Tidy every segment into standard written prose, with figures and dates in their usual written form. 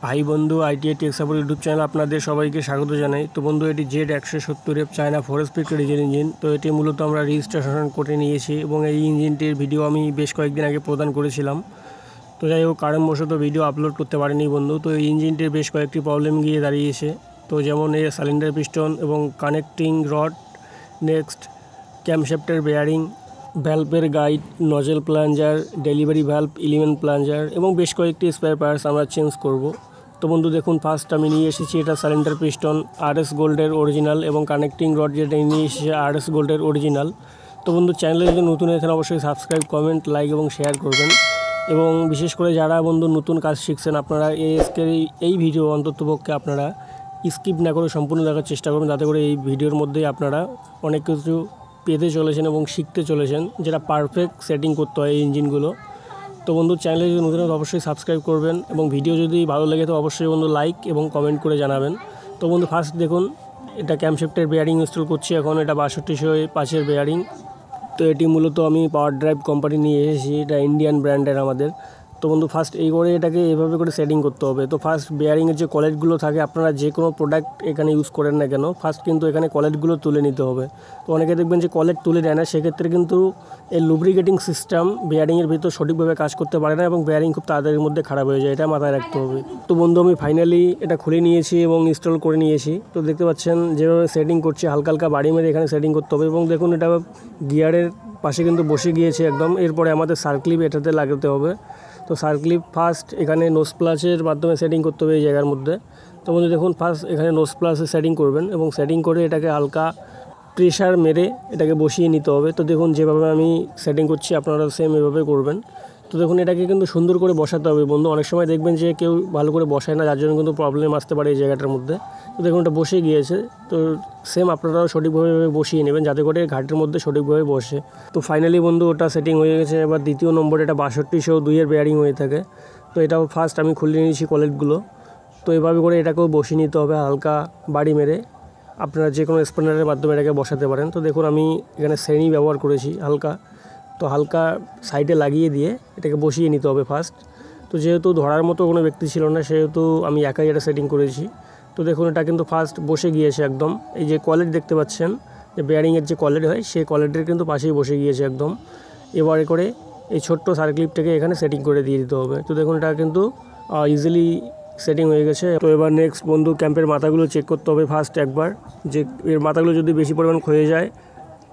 High বন্ধু, ITI take support YouTube channel আপনাদের সবাইকে স্বাগত জানাই। তো বন্ধু, এটি Z170F China 4 speed diesel engine. তো এটি মূলত আমরা রেজিস্ট্রেশন করে নিয়েছি এবং এই ইঞ্জিনটির ভিডিও আমি বেশ কয়েকদিন আগে প্রদান করেছিলাম। তো যাই হোক, কারণবশত ভিডিও আপলোড করতে পারিনি বন্ধু। তো এই ইঞ্জিনটির বেশ কয়েকটি প্রবলেম গিয়ে দাঁড়িয়েছে। তো যেমন এর সিলিন্ডার পিস্টন এবং কানেক্টিং রড, নেক্সট ক্যামশ্যাফটের বেয়ারিং, ভ্যালভের guide, nozzle plunger, delivery valve, element plunger এবং বেশ কয়েকটি স্পেয়ার পার্টস আমরা চেঞ্জ করব। তো বন্ধু দেখুন, ফার্স্ট আমি নিয়ে এসেছি এটা সিলিন্ডার পিস্টন RS গোল্ডের অরিজিনাল এবং কানেক্টিং রড যেটা নিয়ে এসেছি RS গোল্ডের অরিজিনাল। তো বন্ধু, চ্যানেলে যদি নতুন এখানে অবশ্যই সাবস্ক্রাইব, কমেন্ট, লাইক এবং শেয়ার করবেন। এবং বিশেষ করে যারা বন্ধু নতুন কাজ শিখছেন, আপনারা এই ভিডিও অন্ততপক্ষে আপনারা স্কিপ না করে সম্পূর্ণ দেখার চেষ্টা করবেন, যাতে করে এই ভিডিওর মধ্যেই আপনারা অনেক কিছু পেতে চলেছেন এবং শিখতে চলেছেন, যেটা পারফেক্ট সেটিং করতে হয় এই ইঞ্জিনগুলো। তো বন্ধু, চ্যানেলে যদি নতুন অবশ্যই সাবস্ক্রাইব করবেন এবং ভিডিও যদি ভালো লাগে তো অবশ্যই বন্ধু লাইক এবং কমেন্ট করে জানাবেন। তো বন্ধু, ফার্স্ট দেখুন এটা ক্যামশ্যাফটের বেয়ারিং ইনস্টল করছি এখন। এটা 6205-এর বেয়ারিং। তো এটি মূলত আমি পাওয়ার ড্রাইভ কোম্পানি নিয়ে এসেছি, এটা ইন্ডিয়ান ব্র্যান্ডের আমাদের। তো বন্ধু, ফার্স্ট এই করে এটাকে এভাবে করে সেটিং করতে হবে। তো ফার্স্ট বেয়ারিংয়ের যে কলেজগুলো থাকে, আপনারা যে কোনো প্রোডাক্ট এখানে ইউজ করেন না কেন, ফার্স্ট কিন্তু এখানে কলেজগুলো তুলে নিতে হবে। তো অনেকে দেখবেন যে কলেজ তুলে নেয় না, সেক্ষেত্রে কিন্তু এই লুব্রিকেটিং সিস্টেম বেয়ারিংয়ের ভিতর সঠিকভাবে কাজ করতে পারে না এবং বেয়ারিং খুব তাড়াতাড়ির মধ্যে খারাপ হয়ে যায়, এটা মাথায় রাখতে হবে। তো বন্ধু, আমি ফাইনালি এটা খুলে নিয়েছি এবং ইনস্টল করে নিয়েছি। তো দেখতে পাচ্ছেন যেভাবে সেটিং করছি, হালকা হালকা বাড়ি মেরে এখানে সেটিং করতে হবে। এবং দেখুন এটা গিয়ারের পাশে কিন্তু বসে গিয়েছে একদম। এরপরে আমাদের সার্ক্লিপ এটাতে লাগাতে হবে। তো সার্ক্লিপ ফার্স্ট এখানে নোজ প্লাসের মাধ্যমে সেটিং করতে হবে এই জায়গার মধ্যে। তো বন্ধু দেখুন, ফার্স্ট এখানে নোজ প্লাসে সেটিং করবেন এবং সেটিং করে এটাকে হালকা প্রেশার মেরে এটাকে বসিয়ে নিতে হবে। তো দেখুন যেভাবে আমি সেটিং করছি আপনারা সেম এভাবে করবেন। তো দেখুন এটাকে কিন্তু সুন্দর করে বসাতে হবে বন্ধু। অনেক সময় দেখবেন যে কেউ ভালো করে বসায় না, যার জন্য কিন্তু প্রবলেম আসতে পারে এই জায়গাটার মধ্যে। তো দেখুন এটা বসে গিয়েছে। তো সেম আপনারাও সঠিকভাবে বসিয়ে নেবেন, যাতে করে ঘাটের মধ্যে সঠিকভাবে বসে। তো ফাইনালি বন্ধু ওটা সেটিং হয়ে গেছে। এবার দ্বিতীয় নম্বর এটা 6202-এর বেয়ারিং হয়ে থাকে। তো এটাও ফার্স্ট আমি খুলে নিয়েছি কলেজগুলো। তো এভাবে করে এটাকেও বসিয়ে নিতে হবে হালকা বাড়ি মেরে। আপনারা যে কোনো স্প্যানারের মাধ্যমে এটাকে বসাতে পারেন। তো দেখুন আমি এখানে শ্রেণী ব্যবহার করেছি হালকা। তো হালকা সাইডে লাগিয়ে দিয়ে এটাকে বসিয়ে নিতে হবে ফার্স্ট। তো যেহেতু ধরার মতো কোনো ব্যক্তি ছিল না, সেহেতু আমি একাই এটা সেটিং করেছি। তো দেখুন এটা কিন্তু ফার্স্ট বসে গিয়েছে একদম। এই যে কলেজ দেখতে পাচ্ছেন, যে বেয়ারিংয়ের যে কলেজ হয়, সেই কলেজের কিন্তু পাশেই বসে গিয়েছে একদম। এবারে করে এই ছোট্ট সার্ক্লিপটাকে এখানে সেটিং করে দিয়ে দিতে হবে। তো দেখুন এটা কিন্তু ইজিলি সেটিং হয়ে গেছে। তো এবার নেক্সট বন্ধু, ক্যাম্পের মাথাগুলো চেক করতে হবে ফার্স্ট একবার, যে এর মাথাগুলো যদি বেশি পরিমাণ ক্ষয়ে যায়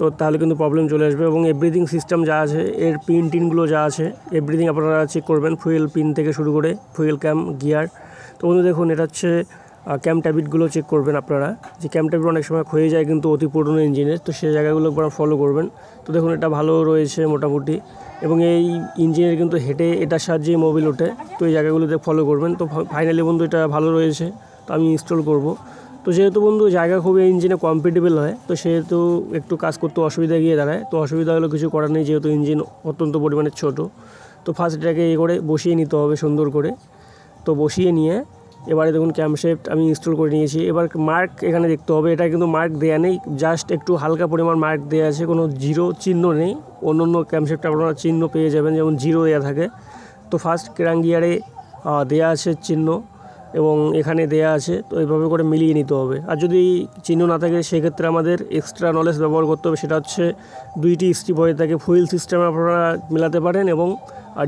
তো তাহলে কিন্তু প্রবলেম চলে আসবে। এবং এভরিথিং সিস্টেম যা আছে, এর পিন টিনগুলো যা আছে, এভরিথিং আপনারা চেক করবেন, ফুয়েল পিন থেকে শুরু করে ফুয়েল ক্যাম, গিয়ার। তো বন্ধু দেখুন এটা হচ্ছে ক্যাম ট্যাবিটগুলো চেক করবেন আপনারা, যে ক্যাম ট্যাবিট অনেক সময় ক্ষয়ে যায় কিন্তু অতি পুরনো ইঞ্জিনের। তো সেই জায়গাগুলো একবার ফলো করবেন। তো দেখুন এটা ভালো রয়েছে মোটামুটি। এবং এই ইঞ্জিনের কিন্তু হেঁটে এটার সাহায্যে মোবিল ওঠে। তো এই জায়গাগুলোতে ফলো করবেন। তো ফাইনালি বন্ধু এটা ভালো রয়েছে। তো আমি ইনস্টল করব। তো যেহেতু বন্ধু জায়গা খুবই ইঞ্জিনে কম্পিটেবল হয়, তো সেহেতু একটু কাজ করতে অসুবিধা গিয়ে দাঁড়ায়। তো অসুবিধা হলো কিছু করার নেই, যেহেতু ইঞ্জিন অত্যন্ত পরিমাণে ছোটো। তো ফার্স্ট এটাকে করে বসিয়ে নিতে হবে সুন্দর করে। তো বসিয়ে নিয়ে এবারে দেখুন ক্যামশ্যাফট আমি ইনস্টল করে নিয়েছি। এবার মার্ক এখানে দেখতে হবে, এটা কিন্তু মার্ক দেয়া নেই, জাস্ট একটু হালকা পরিমাণ মার্ক দেওয়া আছে, কোনো জিরো চিহ্ন নেই। অন্য অন্য ক্যামশ্যাফটে আপনারা চিহ্ন পেয়ে যাবেন, যেমন জিরো দেওয়া থাকে। তো ফার্স্ট ক্র্যাঙ্ক গিয়ারে দেওয়া আছে চিহ্ন এবং এখানে দেয়া আছে। তো এইভাবে করে মিলিয়ে নিতে হবে। আর যদি চিহ্ন না থাকে সেক্ষেত্রে আমাদের এক্সট্রা নলেজ ব্যবহার করতে হবে, সেটা হচ্ছে দুইটি স্টিপ হয়ে থাকে। ফুয়েল সিস্টেমে আপনারা মেলাতে পারেন এবং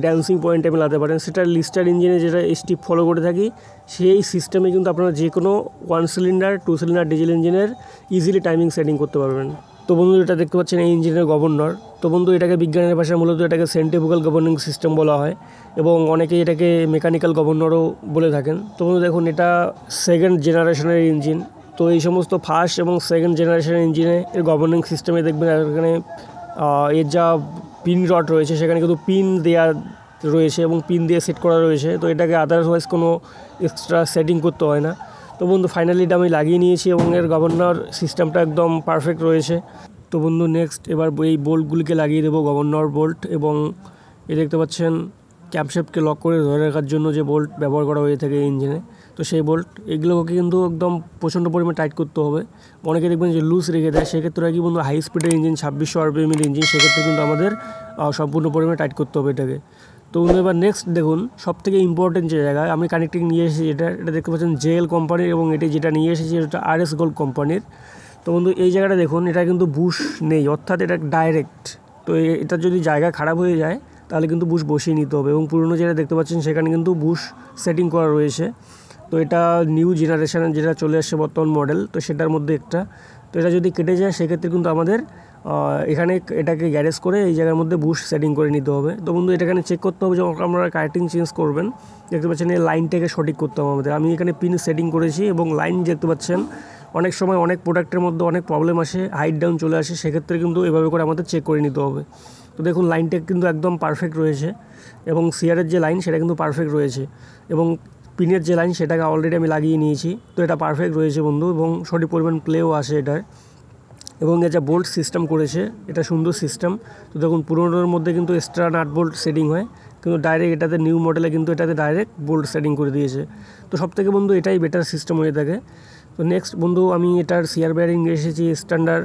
ড্যান্সিং পয়েন্টে মেলাতে পারেন। সেটা লিস্টার ইঞ্জিনে যেটা স্টিপ ফলো করে থাকি, সেই সিস্টেমে কিন্তু আপনারা যে কোনো 1 সিলিন্ডার 2 সিলিন্ডার ডিজেল ইঞ্জিনের ইজিলি টাইমিং সেটিং করতে পারবেন। তো বন্ধু এটা দেখতে পাচ্ছেন এই ইঞ্জিনের গভর্নর। তো বন্ধু এটাকে বিজ্ঞানের ভাষায় মূলত এটাকে সেন্ট্রিফুগাল গভর্নিং সিস্টেম বলা হয় এবং অনেকে এটাকে মেকানিক্যাল গভর্নরও বলে থাকেন। তো বন্ধু দেখুন এটা সেকেন্ড জেনারেশনের ইঞ্জিন। তো এই সমস্ত ফার্স্ট এবং সেকেন্ড জেনারেশনের ইঞ্জিনে এর গভর্নিং সিস্টেমে দেখবেন এখানে এর যা পিন রড রয়েছে সেখানে কিন্তু পিন দেওয়া রয়েছে এবং পিন দিয়ে সেট করা রয়েছে। তো এটাকে আদারওয়াইজ কোনো এক্সট্রা সেটিং করতে হয় না। তো বন্ধু ফাইনালি এটা আমি লাগিয়ে নিয়েছি এবং এর গভর্নর সিস্টেমটা একদম পারফেক্ট রয়েছে। তো বন্ধু নেক্সট এবার এই বোল্টগুলিকে লাগিয়ে দেবো, গভর্নর বোল্ট। এবং এই দেখতে পাচ্ছেন ক্যামশ্যাফটকে লক করে ধরে রাখার জন্য যে বোল্ট ব্যবহার করা হয়ে থাকে ইঞ্জিনে, তো সেই বোল্ট এগুলোকে কিন্তু একদম প্রচণ্ড পরিমাণে টাইট করতে হবে। অনেকে দেখবেন যে লুজ রেখে দেয়, সেক্ষেত্রে কি বন্ধু হাই স্পিডের ইঞ্জিন 2600 RPM ইঞ্জিন, সেক্ষেত্রে কিন্তু আমাদের সম্পূর্ণ পরিমাণে টাইট করতে হবে এটাকে। তো বন্ধু এবার নেক্সট দেখুন সবথেকে ইম্পর্টেন্ট যে জায়গায় আমি কানেক্টিং নিয়ে এসেছি এটা দেখতে পাচ্ছেন জেএল কোম্পানির, এবং এটি যেটা নিয়ে এসেছি এটা RS গোল্ড কোম্পানির। তো বন্ধু এই জায়গাটা দেখুন, এটা কিন্তু বুশ নেই, অর্থাৎ এটা ডাইরেক্ট। তো এটা যদি জায়গা খারাপ হয়ে যায় তাহলে কিন্তু বুশ বসিয়ে নিতে হবে, এবং পুরনো যেটা দেখতে পাচ্ছেন সেখানে কিন্তু বুশ সেটিং করা রয়েছে। তো এটা নিউ জেনারেশনের যেটা চলে আসছে বর্তমান মডেল, তো সেটার মধ্যে একটা। তো এটা যদি কেটে যায় সেক্ষেত্রে কিন্তু আমাদের এখানে এটাকে গ্যারেজ করে এই জায়গার মধ্যে বুশ সেটিং করে নিতে হবে। তো বন্ধু এটা এখানে চেক করতে হবে যখন আপনারা কানেক্টিং চেঞ্জ করবেন, দেখতে পাচ্ছেন এই লাইনটাকে সঠিক করতে হবে আমাদের। আমি এখানে পিন সেটিং করেছি এবং লাইন দেখতে পাচ্ছেন অনেক সময় অনেক প্রোডাক্টের মধ্যে অনেক প্রবলেম আসে, হাইট ডাউন চলে আসে, সেক্ষেত্রে কিন্তু এভাবে করে আমাদের চেক করে নিতে হবে। তো দেখুন লাইনটা কিন্তু একদম পারফেক্ট রয়েছে, এবং সিয়ারের যে লাইন সেটা কিন্তু পারফেক্ট রয়েছে, এবং পিনের যে লাইন সেটাকে অলরেডি আমি লাগিয়ে নিয়েছি। তো এটা পারফেক্ট রয়েছে বন্ধু, এবং সঠিক পরিমাণ প্লেও আসে এটার, এবং এর যা বোল্ট সিস্টেম করেছে এটা সুন্দর সিস্টেম। তো দেখুন পুরোনোর মধ্যে কিন্তু এক্সট্রা নাট বোল্ট সেটিং হয়, কিন্তু ডাইরেক্ট এটাতে নিউ মডেলে কিন্তু এটাতে ডাইরেক্ট বোল্ট সেটিং করে দিয়েছে। তো সবথেকে বন্ধু এটাই বেটার সিস্টেম হয়ে থাকে। তো নেক্সট বন্ধু আমি এটার সিয়ার বেয়ারিং নিয়ে এসেছি স্ট্যান্ডার্ড,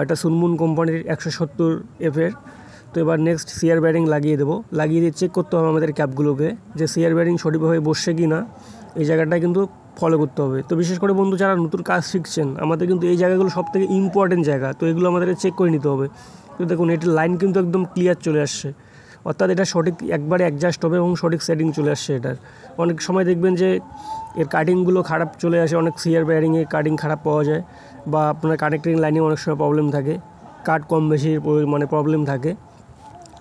এটা সুনমুন কোম্পানির 170F-এর। তো এবার নেক্সট সিয়ার বেয়ারিং লাগিয়ে দেবো, লাগিয়ে দিয়ে চেক করতে হবে আমাদের ক্যাপগুলোকে যে সিয়ার বেয়ারিং সঠিকভাবে বসছে কি না, এই জায়গাটা কিন্তু ফলো করতে হবে। তো বিশেষ করে বন্ধু যারা নতুন কাজ শিখছেন, আমাদের কিন্তু এই জায়গাগুলো সবথেকে ইম্পর্টেন্ট জায়গা, তো এগুলো আমাদেরকে চেক করে নিতে হবে। তো দেখুন এটির লাইন কিন্তু একদম ক্লিয়ার চলে আসছে, অর্থাৎ এটা সঠিক একবারে অ্যাডজাস্ট হবে এবং সঠিক সেটিং চলে আসছে এটার। অনেক সময় দেখবেন যে এর কাটিংগুলো খারাপ চলে আসে, অনেক সিয়ার বেয়ারিংয়ে কাটিং খারাপ পাওয়া যায়, বা আপনার কানেক্টিং লাইনে অনেক সময় প্রবলেম থাকে, কাট কম বেশি মানে প্রবলেম থাকে।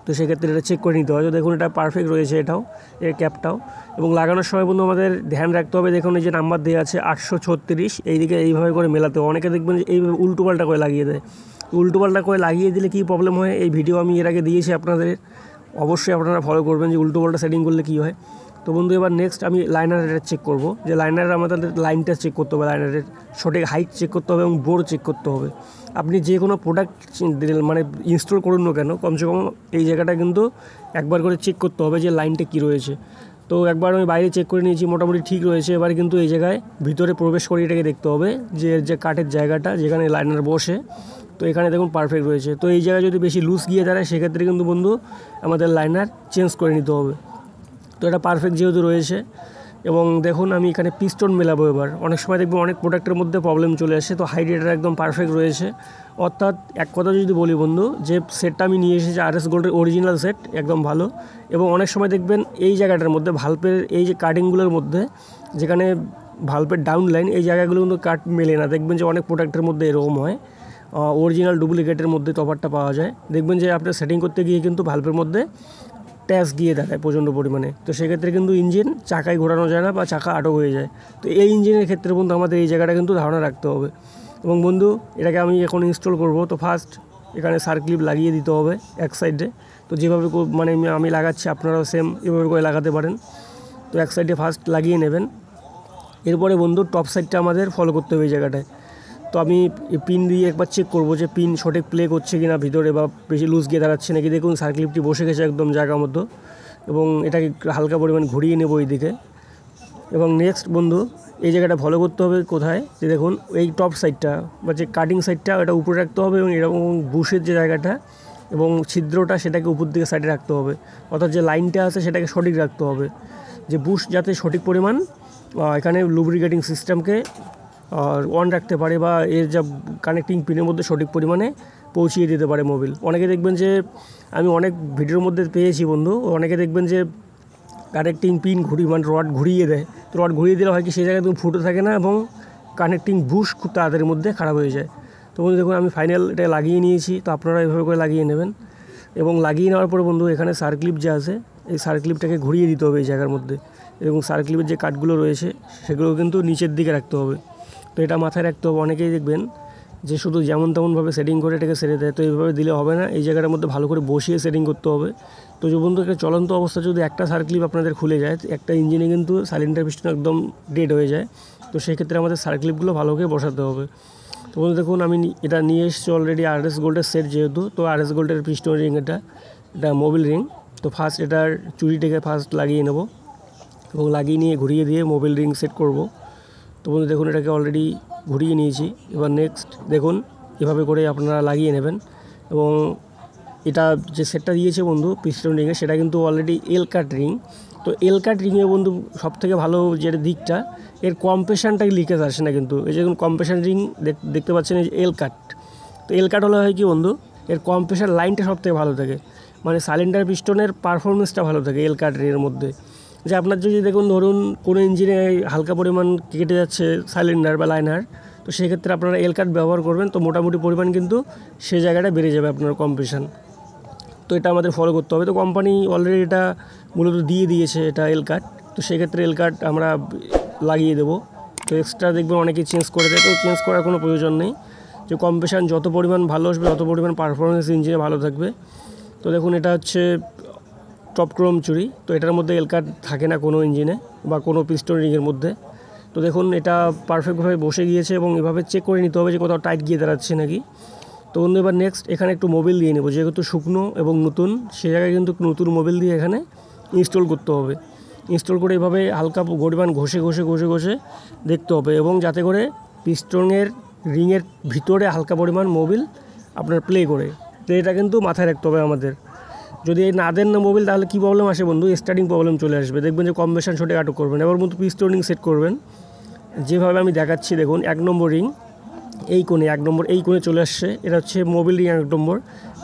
তো সেক্ষেত্রে এটা চেক করে নিতে হয়। তো দেখুন এটা পারফেক্ট রয়েছে এটাও, এর ক্যাপটাও। এবং লাগানোর সময় বন্ধু আমাদের ধ্যান রাখতে হবে, দেখুন এই যে নাম্বার দেওয়া আছে 836, এইদিকে এইভাবে করে মেলাতে হবে। অনেকে দেখবেন যে এইভাবে উল্টোপাল্টা করে লাগিয়ে দেয়। উল্টোপাল্টা করে লাগিয়ে দিলে কী প্রবলেম হয়, এই ভিডিও আমি এর আগে দিয়েছি আপনাদের, অবশ্যই আপনারা ফলো করবেন যে উল্টোপাল্টা সেটিং করলে কী হয়। তো বন্ধু এবার নেক্সট আমি লাইনারের চেক করব, যে লাইনারের আমাদের লাইনটা চেক করতে হবে, লাইনারের সঠিক হাইট চেক করতে হবে এবং বোর চেক করতে হবে। আপনি যে কোনো প্রোডাক্ট মানে ইনস্টল করুন না কেন, কমসে কম এই জায়গাটা কিন্তু একবার করে চেক করতে হবে যে লাইনটা কী রয়েছে। তো একবার আমি বাইরে চেক করে নিয়েছি, মোটামুটি ঠিক রয়েছে। এবার কিন্তু এই জায়গায় ভিতরে প্রবেশ করে এটাকে দেখতে হবে যে যে কাঠের জায়গাটা যেখানে লাইনার বসে, তো এখানে দেখুন পারফেক্ট রয়েছে। তো এই জায়গায় যদি বেশি লুজ গিয়ে দাঁড়ায় সেক্ষেত্রে কিন্তু বন্ধু আমাদের লাইনার চেঞ্জ করে নিতে হবে। তো এটা পারফেক্ট যেহেতু রয়েছে, এবং দেখুন আমি এখানে পিস্টন মেলাবো। এবার অনেক সময় দেখবো অনেক প্রোডাক্টের মধ্যে প্রবলেম চলে আসে, তো হাইট এটা একদম পারফেক্ট রয়েছে। অর্থাৎ এক কথা যদি বলি বন্ধু, যে সেটটা আমি নিয়ে এসেছি RS গোল্ডের অরিজিনাল সেট, একদম ভালো। এবং অনেক সময় দেখবেন এই জায়গাটার মধ্যে ভাল্বের এই যে কাটিংগুলোর মধ্যে, যেখানে ভাল্বের ডাউন লাইন, এই জায়গাগুলো কিন্তু কাট মেলে না। দেখবেন যে অনেক প্রোডাক্টের মধ্যে এরকম হয়, অরিজিনাল ডুপ্লিকেটের মধ্যে তফাৎটা পাওয়া যায়। দেখবেন যে আপনার সেটিং করতে গিয়ে কিন্তু ভাল্বের মধ্যে ট্যাস গিয়ে দাঁড়ায় প্রচণ্ড পরিমাণে, তো সেক্ষেত্রে কিন্তু ইঞ্জিন চাকায় ঘোরানো যায় না বা চাকা আটক হয়ে যায়। তো এই ইঞ্জিনের ক্ষেত্রে বন্ধু আমাদের এই জায়গাটা কিন্তু ধারণা রাখতে হবে। এবং বন্ধু এটাকে আমি এখন ইনস্টল করব, তো ফার্স্ট এখানে সার্ক্লিপ লাগিয়ে দিতে হবে এক সাইডে। তো যেভাবে মানে আমি লাগাচ্ছি আপনারাও সেম এভাবে করে লাগাতে পারেন। তো এক সাইডে ফার্স্ট লাগিয়ে নেবেন, এরপরে বন্ধু টপ সাইডটা আমাদের ফলো করতে হবে এই জায়গাটায়। তো আমি পিন দিয়ে একবার চেক করব যে পিন সঠিক প্লে করছে কি না ভিতরে, বা বেশি লুজ গিয়ে দাঁড়াচ্ছে নাকি। দেখুন সার্ক্লিপটি বসে গেছে একদম জায়গার মতো, এবং এটাকে হালকা পরিমাণ ঘুরিয়ে নেব এইদিকে। এবং নেক্সট বন্ধু এই জায়গাটা ফলো করতে হবে কোথায়, যে দেখুন এই টপ সাইডটা বা যে কাটিং সাইডটা ওটা উপরে রাখতে হবে, এবং এরকম বুশের যে জায়গাটা এবং ছিদ্রটা সেটাকে উপর দিকে সাইডে রাখতে হবে। অর্থাৎ যে লাইনটা আছে সেটাকে সঠিক রাখতে হবে, যে বুশ যাতে সঠিক পরিমাণ এখানে লুব্রিকেটিং সিস্টেমকে অন রাখতে পারে, বা এর যা কানেক্টিং পিনের মধ্যে সঠিক পরিমাণে পৌঁছিয়ে দিতে পারে মোবিল। অনেকে দেখবেন যে আমি অনেক ভিডিওর মধ্যে পেয়েছি বন্ধু, অনেকে দেখবেন যে কানেক্টিং পিন মানে রড ঘুরিয়ে দেয়। তো রড ঘুরিয়ে দিলে হয় কি সেই জায়গায় তুমি ফুটে থাকে না, এবং কানেক্টিং বুশ খুব তাড়াতাড়ির মধ্যে খারাপ হয়ে যায়। তো বন্ধু দেখুন আমি ফাইনাল এটা লাগিয়ে নিয়েছি, তো আপনারা এভাবে করে লাগিয়ে নেবেন। এবং লাগিয়ে নেওয়ার পরে বন্ধু এখানে সার্ক্লিপ যে আছে, এই সার্ক্লিপটাকে ঘুরিয়ে দিতে হবে এই জায়গার মধ্যে, এবং সার্ক্লিপের যে কাঠগুলো রয়েছে সেগুলো কিন্তু নিচের দিকে রাখতে হবে। তো এটা মাথায় রাখতে হবে। অনেকেই দেখবেন যে শুধু যেমন তেমনভাবে সেটিং করে এটাকে সেরে দেয়, তো এইভাবে দিলে হবে না, এই জায়গাটার মধ্যে ভালো করে বসিয়ে সেটিং করতে হবে। তো যে বন্ধু একটা চলন্ত অবস্থা যদি একটা সার্ক্লিপ আপনাদের খুলে যায়, একটা ইঞ্জিনে কিন্তু সাইলিন্ডার পিস্টন একদম ডেড হয়ে যায়। তো সেক্ষেত্রে আমাদের সার্ক্লিপগুলো ভালো করে বসাতে হবে। তো বন্ধু দেখুন আমি এটা নিয়ে এসেছি অলরেডি RS গোল্ডের সেট যেহেতু, তো RS গোল্ডের পিস্টন রিং এটা মোবিল রিং। তো ফার্স্ট এটার চুরিটাকে ফার্স্ট লাগিয়ে নেব, এবং লাগিয়ে নিয়ে ঘুরিয়ে দিয়ে মোবিল রিং সেট করব। তো বন্ধু দেখুন এটাকে অলরেডি ঘুরিয়ে নিয়েছি। এবার নেক্সট দেখুন এভাবে করে আপনারা লাগিয়ে নেবেন, এবং এটা যে সেটটা দিয়েছে বন্ধু পিস্টন রিংয়ে সেটা কিন্তু অলরেডি এল কাট রিং। তো এল কাট রিংয়ে বন্ধু সবথেকে ভালো যে দিকটা এর কম্প্রেশনটাই লিকেজ আসে না, কিন্তু এই যে কম্প্রেশন রিং দেখতে পাচ্ছেন এই যে এল কাট। তো এল কাট হলে হয় কি বন্ধু, এর কম্প্রেশন লাইনটা সবথেকে ভালো থাকে, মানে সাইলিন্ডার পিস্টনের পারফরমেন্সটা ভালো থাকে এল কাট রিংয়ের মধ্যে। যে আপনার যদি দেখুন ধরুন কোনো ইঞ্জিনে হালকা পরিমাণ কেটে যাচ্ছে সাইলিন্ডার বা লাইনার, তো সেক্ষেত্রে আপনারা এল কাট ব্যবহার করবেন, তো মোটামুটি পরিমাণ কিন্তু সে জায়গাটা বেড়ে যাবে আপনার কম্প্রেশন। তো এটা আমাদের ফলো করতে হবে। তো কোম্পানি অলরেডি এটা মূলত দিয়ে দিয়েছে এটা এল কাট, তো সেক্ষেত্রে এল কাট আমরা লাগিয়ে দেবো। তো এক্সট্রা দেখবেন অনেকেই চেঞ্জ করে দেয়, তো চেঞ্জ করার কোনো প্রয়োজন নেই। যে কম্প্রেশন যত পরিমাণ ভালো আসবে তত পরিমাণ পারফরমেন্স ইঞ্জিনে ভালো থাকবে। তো দেখুন এটা হচ্ছে টপ ক্রোম চুরি, তো এটার মধ্যে এল কাট থাকে না কোনো ইঞ্জিনে বা কোনো পিস্টন রিংয়ের মধ্যে। তো দেখুন এটা পারফেক্টভাবে বসে গিয়েছে এবং এভাবে চেক করে নিতে হবে যে কোথাও টাইট গিয়ে দাঁড়াচ্ছে নাকি। তো বন্ধু এবার নেক্সট এখানে একটু মোবিল দিয়ে নেবো, যেহেতু শুকনো এবং নতুন সে জায়গায় কিন্তু নতুন মোবিল দিয়ে এখানে ইনস্টল করতে হবে। ইনস্টল করে এভাবে হালকা পরিমাণ ঘষে ঘষে ঘষে ঘষে দেখতে হবে, এবং যাতে করে পিস্টনের রিংয়ের ভিতরে হালকা পরিমাণ মোবিল আপনার প্লে করে। তো এটা কিন্তু মাথায় রাখতে হবে আমাদের। যদি এই না দেন না মোবিল তাহলে কী প্রবলেম আসে বন্ধু, স্টার্টিং প্রবলেম চলে আসবে। দেখবেন যে কম্প্রেশন ছোটে আটক করবেন। এবার বন্ধু পিস্টন রিং সেট করবেন যেভাবে আমি দেখাচ্ছি। দেখুন 1 নম্বর রিং এই কোণে, 1 নম্বর এই কোণে চলে আসছে, এটা হচ্ছে মোবিল রিং 1 নম্বর।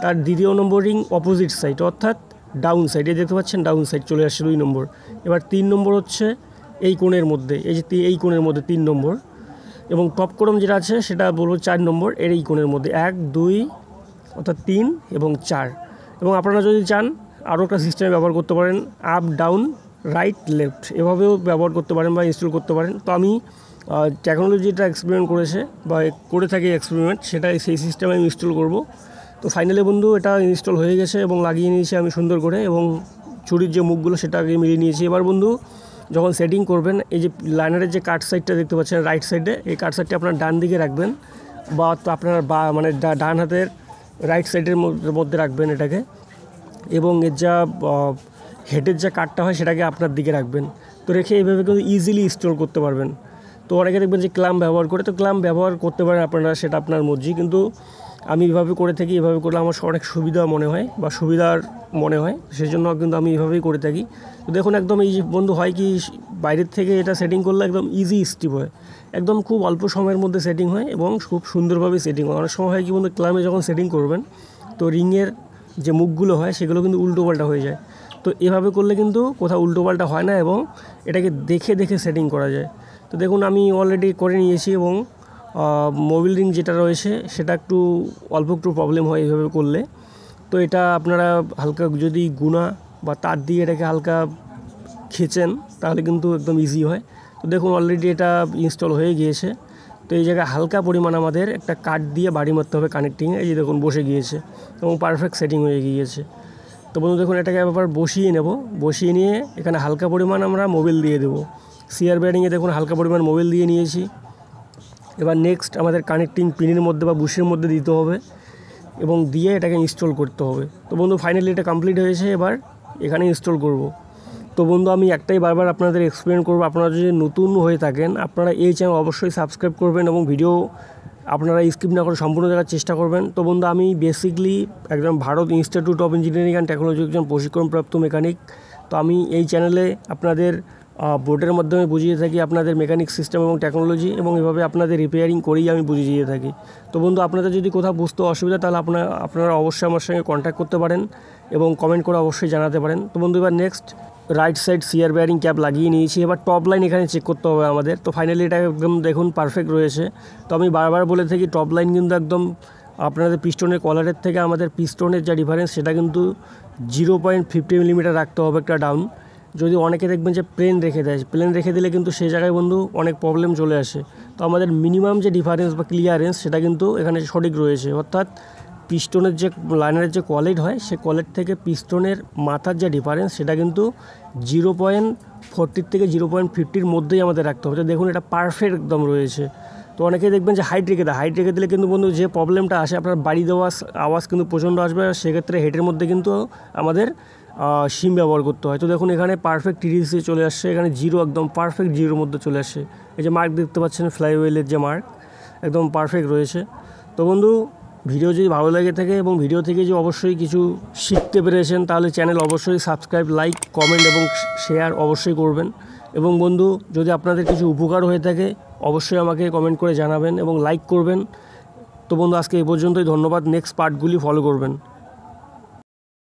তার 2 নম্বর রিং অপোজিট সাইড অর্থাৎ ডাউন সাইড, এই দেখতে পাচ্ছেন ডাউন সাইড চলে আসছে 2 নম্বর। এবার 3 নম্বর হচ্ছে এই কোণের মধ্যে, এই যে এই কোণের মধ্যে 3 নম্বর, এবং টপ ক্রোম যেটা আছে সেটা বলবো 4 নম্বর এর এই কোণের মধ্যে 1 2 অর্থাৎ 3 এবং 4। এবং আপনারা যদি চান আরও একটা সিস্টেমে ব্যবহার করতে পারেন, আপ ডাউন রাইট লেফট এভাবেও ব্যবহার করতে পারেন বা ইনস্টল করতে পারেন। তো আমি টেকনোলজি যেটা এক্সপেরিমেন্ট করেছে বা করে থাকি এক্সপেরিমেন্ট, সেটা সেই সিস্টেমে আমি ইনস্টল করব। তো ফাইনালি বন্ধু এটা ইনস্টল হয়ে গেছে এবং লাগিয়ে নিয়েছি আমি সুন্দর করে, এবং চুরির যে মুখগুলো সেটা আগে মিলিয়ে নিয়েছি। এবার বন্ধু যখন সেটিং করবেন, এই যে লাইনারের যে কাট সাইডটা দেখতে পাচ্ছেন রাইট সাইডে, এই কাট সাইডটা আপনার ডান দিকে রাখবেন, বা তো আপনার মানে ডান হাতের রাইট সাইডের মধ্যে রাখবেন এটাকে, এবং এর যা হেডের যা কাটটা হয় সেটাকে আপনার দিকে রাখবেন। তো রেখে এইভাবে কিন্তু ইজিলি ইনস্টল করতে পারবেন। তো অনেকে দেখবেন যে ক্লাম ব্যবহার করে, তো ক্লাম ব্যবহার করতে পারেন আপনারা, সেটা আপনার মর্জি, কিন্তু আমি এভাবে করে থাকি। এভাবে করলে আমার অনেক সুবিধা মনে হয় বা সুবিধার মনে হয়, সেই জন্য কিন্তু আমি এভাবেই করে থাকি। তো দেখুন একদম এই বন্ধু হয় কি, বাইরের থেকে এটা সেটিং করলে একদম ইজি স্টিপ হয়, একদম খুব অল্প সময়ের মধ্যে সেটিং হয় এবং খুব সুন্দরভাবে সেটিং হয়। অনেক সময় হয় কি বন্ধু, ক্লামে যখন সেটিং করবেন তো রিংয়ের যে মুখগুলো হয় সেগুলো কিন্তু উল্টোপাল্টা হয়ে যায়। তো এভাবে করলে কিন্তু কোথাও উল্টোপাল্টা হয় না এবং এটাকে দেখে দেখে সেটিং করা যায়। তো দেখুন আমি অলরেডি করে নিয়েছি, এবং মোবিল রিং যেটা রয়েছে সেটা একটু অল্প একটু প্রবলেম হয় এইভাবে করলে। তো এটা আপনারা হালকা যদি গুণা বা তার দিয়ে এটাকে হালকা খেচেন তাহলে কিন্তু একদম ইজি হয়। তো দেখুন অলরেডি এটা ইনস্টল হয়ে গিয়েছে। তো এই জায়গায় হালকা পরিমাণ আমাদের একটা কাট দিয়ে বাড়ি মারতে হবে কানেক্টিংয়ে, এই যে দেখুন বসে গিয়েছে এবং পারফেক্ট সেটিং হয়ে গিয়েছে। তো বন্ধু দেখুন এটাকে আবার বসিয়ে নেব, বসিয়ে নিয়ে এখানে হালকা পরিমাণ আমরা মোবিল দিয়ে দেবো। সিআর ব্যারিংয়ে দেখুন হালকা পরিমাণ মোবিল দিয়ে নিয়েছি। এবার নেক্সট আমাদের কানেক্টিং পিনের মধ্যে বা বুশের মধ্যে দিতে হবে এবং দিয়ে এটাকে ইনস্টল করতে হবে। তো বন্ধু ফাইনালি এটা কমপ্লিট হয়েছে, এবার এখানে ইনস্টল করব। তো বন্ধু আমি একটাই বারবার আপনাদের এক্সপ্লেন করব, আপনারা যদি নতুন হয়ে থাকেন আপনারা এই চ্যানেল অবশ্যই সাবস্ক্রাইব করবেন এবং ভিডিও আপনারা স্কিপ না করে সম্পূর্ণ দেখার চেষ্টা করবেন। তো বন্ধু আমি বেসিকলি একজন Bharat institute of engineering and technology একজন প্রশিক্ষণপ্রাপ্ত মেকানিক। তো আমি এই চ্যানেলে আপনাদের বোর্ডের মাধ্যমে বুঝিয়ে থাকি আপনাদের মেকানিক সিস্টেম এবং টেকনোলজি, এবং এভাবে আপনাদের রিপেয়ারিং করেই আমি বুঝিয়ে থাকি। তো বন্ধু আপনাদের যদি কোথাও বুঝতে অসুবিধা তাহলে আপনারা অবশ্যই আমার সঙ্গে কন্ট্যাক্ট করতে পারেন এবং কমেন্ট করে অবশ্যই জানাতে পারেন। তো বন্ধু এবার next write side CR bearing cap লাগিয়ে নিয়েছি, এবার টপ লাইন এখানে চেক করতে হবে আমাদের। তো ফাইনালি এটা একদম দেখুন পারফেক্ট রয়েছে। তো আমি বারবার বলে থাকি টপ লাইন কিন্তু একদম আপনাদের পিস্টনের কলারের থেকে আমাদের পিস্টনের যা ডিফারেন্স সেটা কিন্তু 0.50 মিলিমিটার রাখতে হবে একটা ডাউন। যদি অনেকে দেখবেন যে প্লেন রেখে দেয়, প্লেন রেখে দিলে কিন্তু সেই জায়গায় বন্ধু অনেক প্রবলেম চলে আসে। তো আমাদের মিনিমাম যে ডিফারেন্স বা ক্লিয়ারেন্স সেটা কিন্তু এখানে সঠিক রয়েছে, অর্থাৎ পিস্টনের যে লাইনারের যে কোয়ালিটি হয় সে কোয়ালিটি থেকে পিস্টনের মাথার যে ডিফারেন্স সেটা কিন্তু 0.40 থেকে 0.50 মধ্যেই আমাদের রাখতে হবে। তো দেখুন এটা পারফেক্ট একদম রয়েছে। তো অনেকেই দেখবেন যে হাইট রেখে দেয়, হাইট রেখে দিলে কিন্তু বন্ধু যে প্রবলেমটা আসে আপনার বাড়ি দেওয়া আওয়াজ কিন্তু প্রচণ্ড আসবে, আর সেক্ষেত্রে হেডের মধ্যে কিন্তু আমাদের সিম ব্যবহার করতে হয়। তো দেখুন এখানে পারফেক্ট টিডিসি চলে আসছে, এখানে জিরো একদম পারফেক্ট জিরোর মধ্যে চলে আসছে। এই যে মার্ক দেখতে পাচ্ছেন ফ্লাইওয়েলের যে মার্ক একদম পারফেক্ট রয়েছে। তো বন্ধু ভিডিও যদি ভালো লেগে থাকে এবং ভিডিও থেকে যে অবশ্যই কিছু শিখতে পেরেছেন, তাহলে চ্যানেল অবশ্যই সাবস্ক্রাইব, লাইক, কমেন্ট এবং শেয়ার অবশ্যই করবেন। এবং বন্ধু, যদি আপনাদের কিছু উপকার হয়ে থাকে অবশ্যই আমাকে কমেন্ট করে জানাবেন এবং লাইক করবেন। তো বন্ধু, আজকে এই পর্যন্তই। ধন্যবাদ। নেক্সট পার্টগুলি ফলো করবেন।